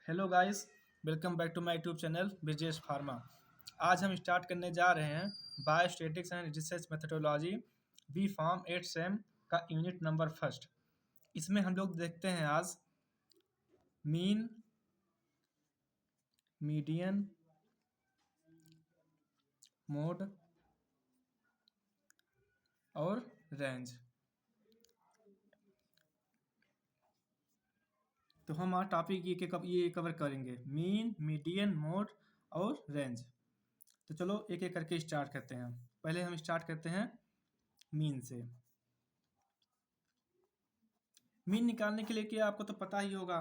Hello guys, welcome back to my YouTube channel Brijesh Pharma. आज हम start करने जा रहे हैं biostatistics and research methodology B pharm 8 sem का यूनिट नंबर फर्स्ट। इसमें हम लोग देखते हैं आज मीन, मीडियन, मोड और रेंज। तो हम आज टॉपिक ये कवर करेंगे मीन, मीडियन, मोड और रेंज। तो चलो एक एक करके स्टार्ट करते हैं। पहले हम स्टार्ट करते हैं मीन से। मीन निकालने के लिए क्या आपको तो पता ही होगा,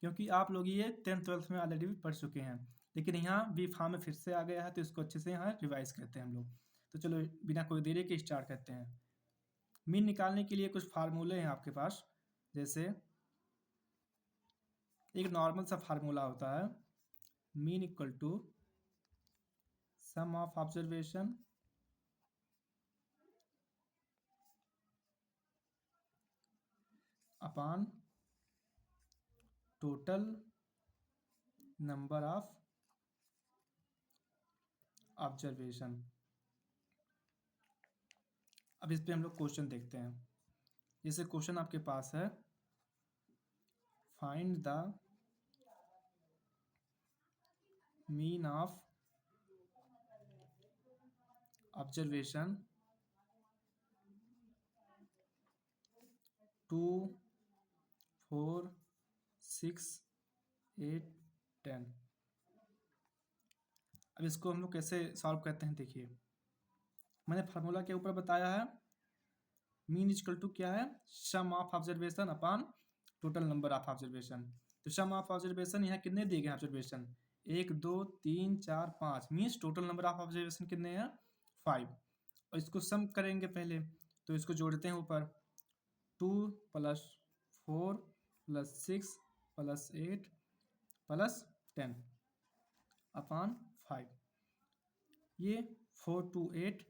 क्योंकि आप लोग ये 10th 12th में ऑलरेडी पढ़ चुके हैं। लेकिन यहाँ बी फार्म में फिर से आ गया है तो इसको अच्छे से यहाँ रिवाइज करते हैं हम लोग। तो चलो बिना कोई देरी के स्टार्ट करते हैं। मीन निकालने के लिए कुछ फार्मूले हैं आपके पास। जैसे एक नॉर्मल सा फार्मूला होता है, mean equal to sum of observation upon total number of observation. अब इस पे हम लोग क्वेश्चन देखते हैं। जैसे क्वेश्चन आपके पास है, find the mean of observation 2, 4, 6, 8, 10। अब इसको हम लोग कैसे सॉल्व करते हैं देखिए। मैंने फार्मूला के ऊपर बताया है, मीन इक्वल टू क्या है, sum of observation upon total number of observation. तो सम ऑफ ऑब्जर्वेशन यहाँ कितने दिए गए observation, 1 2 3 4 5, means total number of observation कितने हैं, 5। और इसको सम करेंगे पहले, तो इसको जोड़ते हैं ऊपर, 2 + 4 + 6 + 8 + 10 अपॉन 5। ये 4 2 8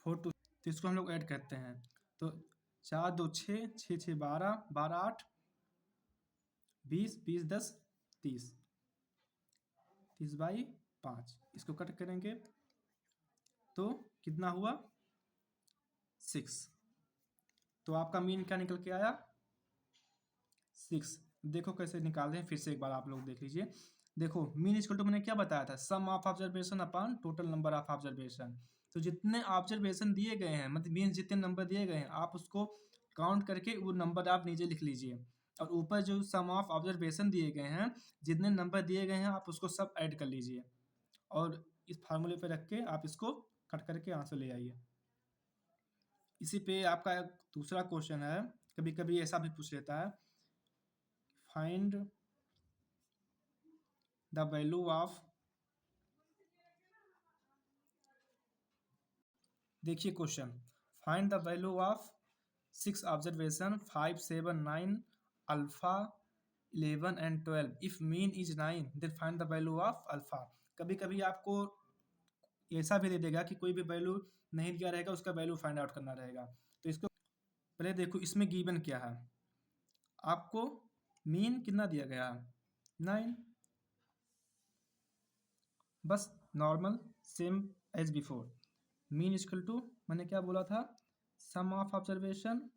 4 2, तो इसको हम लोग ऐड करते हैं। तो 4 2 6 6 6 12 12 8 20 20 10 30 30/5। इसको कट करेंगे तो कितना हुआ, 6। तो आपका मीन क्या निकल के आया, 6। देखो कैसे निकाल रहे हैं, फिर से एक बार आप लोग देख लीजिए। देखो मीन इक्वल टू मैंने क्या बताया था, sum of observation upon total number of observation. तो जितने ऑब्जर्वेशन दिए गए हैं, मतलब मीन जितने नंबर दिए गए हैं, आप उसको काउंट करके वो नंबर आप नीचे लिख लीजिए। और ऊपर जो सम ऑफ ऑब्जर्वेशन दिए गए हैं, जितने नंबर दिए गए हैं, आप उसको सब ऐड कर लीजिए और इस फार्मूले पे रख के आप इसको कट करके आंसर ले आइए। इसी पे आपका एक दूसरा क्वेश्चन है, कभी कभी ऐसा भी पूछ लेता है, फाइंड द वैल्यू ऑफ, देखिए question, find the value of 6 observation 5 7 9 alpha 11 and 12 if mean is 9 then find the value of alpha. कभी कभी आपको ऐसा भी दे देगा कि कोई भी वैल्यू नहीं दिया रहेगा, उसका वैल्यू फाइंड आउट करना रहेगा। तो इसको पहले देखो, इसमें गिवन क्या है, आपको मीन कितना दिया गया है, 9। बस normal same as before, mean equal to मैंने क्या बोला था, sum of observation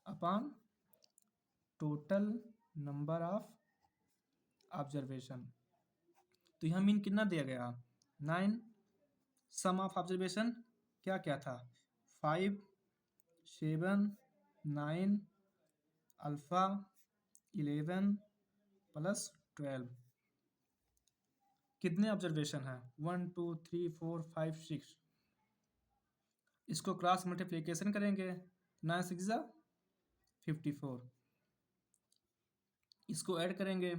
upon total number of observation. तो यहाँ मीन कितना दिया गया, 9। सम ऑफ ऑब्जर्वेशन क्या क्या था, 5 7 9 अल्फा 11 + 12। कितने ऑब्जर्वेशन है, 1 2 3 4 5 6। इसको क्रॉस मल्टीप्लिकेशन करेंगे, 9 6 54। इसको ऐड करेंगे,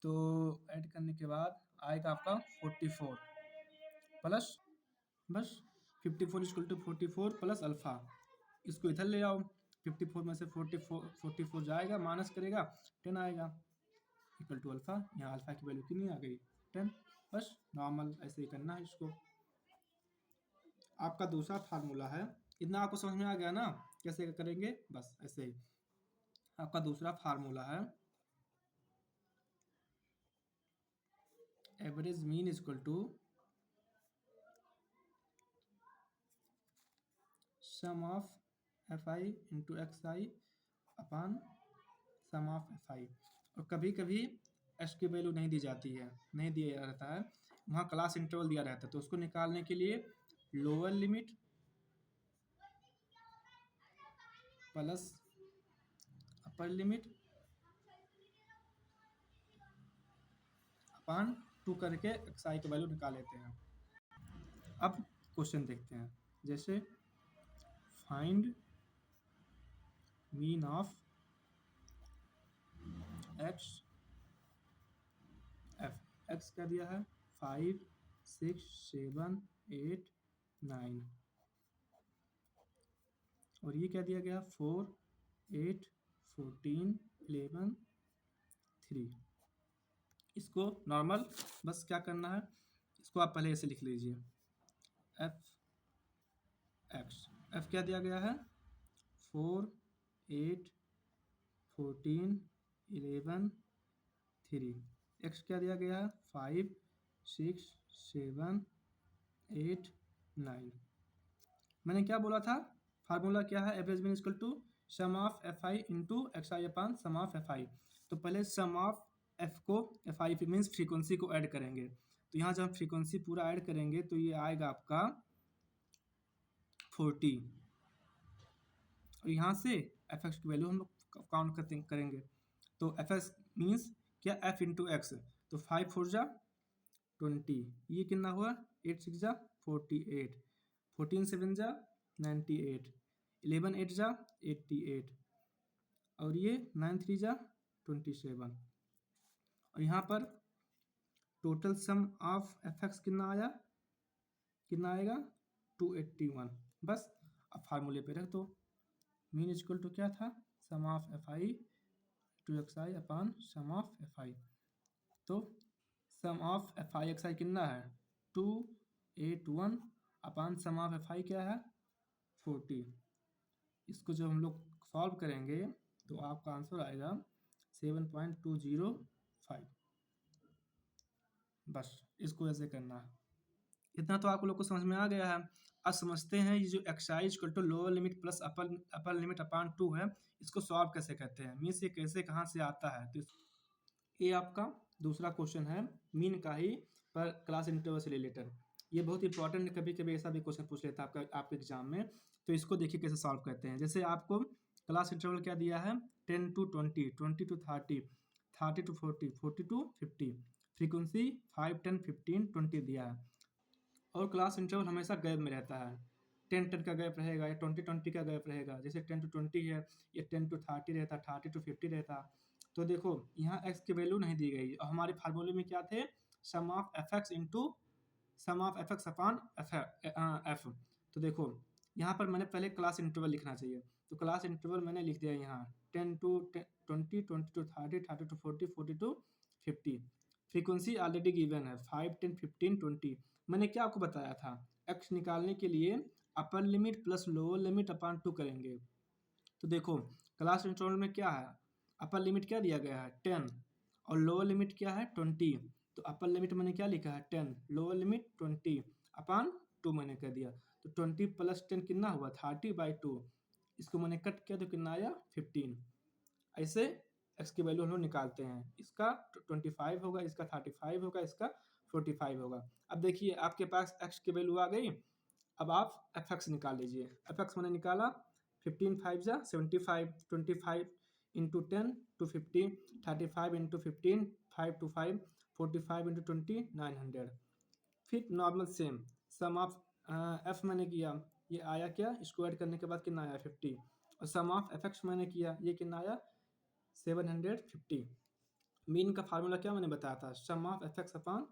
तो ऐड करने के बाद आएगा आपका 44 प्लस, बस 54 इक्वल टू 44 प्लस अल्फ़ा। इसको इधर ले आओ, 54 में से 44 जाएगा, माइनस करेगा 10 आएगा, इक्वल टू अल्फ़ा। यहाँ अल्फ़ा की वैल्यू कितनी आ गई, 10। बस नॉर्मल ऐसे ही करना है इसको। आपका दूसरा फार्मूला है, इतना आपको समझ में आ गया ना, कैसे करेंगे, बस ऐसे ही। आपका दूसरा फार्मूला है average mean equal to sum of F I into X I upon sum of F I. और कभी कभी एस की वैल्यू नहीं दी जाती है, नहीं दिया रहता है, वहाँ क्लास इंटरवल दिया रहता है, तो उसको निकालने के लिए lower limit plus upper limit upon 2 करके एक्स आई की वैल्यू निकाल लेते हैं। अब क्वेश्चन देखते हैं, जैसे find mean of x F. X क्या दिया है 5 6 7 8 9 और ये क्या दिया गया 4 8 14 11 3। इसको नॉर्मल बस क्या करना है, इसको आप पहले ऐसे लिख लीजिए एफ एक्स। एफ क्या दिया गया है 4 8 14 11 3। एक्स क्या दिया गया है 5 6 7 8 9। मैंने क्या बोला था, फार्मूला क्या है, average mean equal to sum of F I into X I upon sum of F I. तो पहले सम ऑफ एफ को एफ आई मीन्स फ्रीक्वेंसी को ऐड करेंगे, तो यहाँ जब हम फ्रीक्वेंसी पूरा ऐड करेंगे तो ये आएगा आपका 40 और यहाँ से एफ एक्स की वैल्यू हम लोग काउंट करेंगे। तो एफ एक्स मीन्स क्या एफ इंटू एक्स, तो 5 4 जा 20, ये कितना हुआ 8 6 जा 48, 14 7 जा 98, 11 8 जा 88 और ये 9 3 जा 27। और यहाँ पर total sum of f x कितना आया, कितना आएगा 281। बस अब फार्मूले पे रख दो, मीन इक्वल टू क्या था sum of F i to x I upon sum of F I. तो sum of F i x i कितना है 281 अपान सम ऑफ एफ आई क्या है 40। इसको जब हम लोग सॉल्व करेंगे तो आपका आंसर आएगा 7.205। बस इसको ऐसे करना है। इतना तो आप लोग को समझ में आ गया है। अब समझते हैं ये जो x i equal to lower limit plus upper limit upon 2 है, इसको सॉल्व कैसे करते हैं, मीन्स ये कैसे कहाँ से आता है। तो ये आपका दूसरा क्वेश्चन है मीन का ही पर क्लास इंटरवल से रिलेटेड। ये बहुत इंपॉर्टेंट, कभी कभी ऐसा भी क्वेश्चन पूछ लेता है आपके एग्जाम में। तो इसको देखिए कैसे सॉल्व करते हैं। जैसे आपको क्लास इंटरवल क्या दिया है 10 to 20, 20 to 30, 30 to 40, 40 to 50, frequency 5 10 15 20 दिया है और क्लास इंटरवल हमेशा गैप में रहता है, 10 10 का गैप रहेगा या 20 20 का गैप रहेगा। जैसे 10 to 20 है, ये 10 to 30 रहता, 30 to 50 रहता। तो देखो यहाँ x की वैल्यू नहीं दी गई और हमारे फार्मूले में क्या थे sum of f x into sum of f x upon f. तो देखो यहाँ पर मैंने पहले क्लास इंटरवल लिखना चाहिए, तो क्लास इंटरवल मैंने लिख दिया यहाँ 10 to 20, 20 to 30, 30 to 40, 40 to 50। Frequency already given है 5 10 15 20। मैंने क्या आपको बताया था x निकालने के लिए अपर limit plus lower limit upon 2 करेंगे। तो देखो क्लास इंटरवल में क्या है, अपर लिमिट क्या दिया गया है 10 और लोअर लिमिट क्या है 20। तो अपर लिमिट मैंने क्या लिखा है 10, लोअर लिमिट 20 अपान 2 मैंने कर दिया। तो 20 प्लस 10 कितना हुआ 30/2। इसको मैंने कट किया तो कितना आया 15। ऐसे x की वैल्यू हम लोग निकालते हैं, इसका 25 होगा, इसका 35 होगा, इसका 45 होगा। अब देखिए आपके पास x की वैल्यू आ गई, अब आप एफ एक्स निकाल लीजिए। एफ एक्स मैंने निकाला 15 5 जा 75, 25 into 10 two 50, 35 into 15 5 to 5, 45 into 20 900। फिर normal same sum of F मैंने किया, ये आया क्या, इसको ऐड करने के बाद कितना आया 50 और सम ऑफ एफ एक्स मैंने किया, ये कितना आया 750। मीन का फार्मूला क्या मैंने बताया था sum of f x upon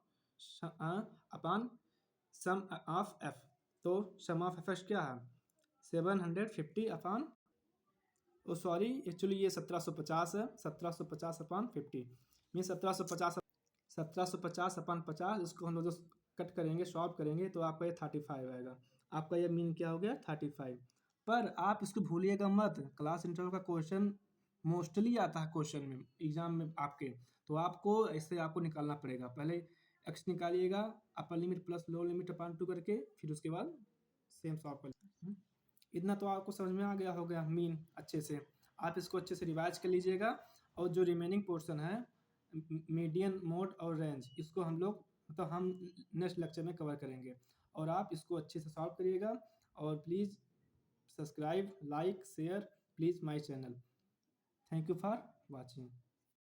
sum of f. तो सम ऑफ एफ एक्स क्या है 750 अपान सॉरी एक्चुअली ये 1750 है, 1750 अपान 50 मीन 1750 अपान 50। इसको हम लोग जो कट करेंगे सॉल्व करेंगे तो आपका ये 35 आएगा। आपका ये मीन क्या हो गया 35। पर आप इसको भूलिएगा मत, क्लास इंटरवल का क्वेश्चन मोस्टली आता है क्वेश्चन में एग्जाम में आपके, तो आपको ऐसे आपको निकालना पड़ेगा। पहले एक्स निकालिएगा, upper limit plus lower limit upon 2 करके, फिर उसके बाद सेम सॉल्व कर। इतना तो आपको समझ में आ गया होगा मीन अच्छे से। आप इसको अच्छे से रिवाइज कर लीजिएगा, और जो रिमेनिंग पोर्शन है मीडियन, मोड और रेंज, इसको हम लोग मतलब हम नेक्स्ट लेक्चर में कवर करेंगे। और आप इसको अच्छे से सॉल्व करिएगा, और please subscribe, like, share please my channel. Thank you for watching.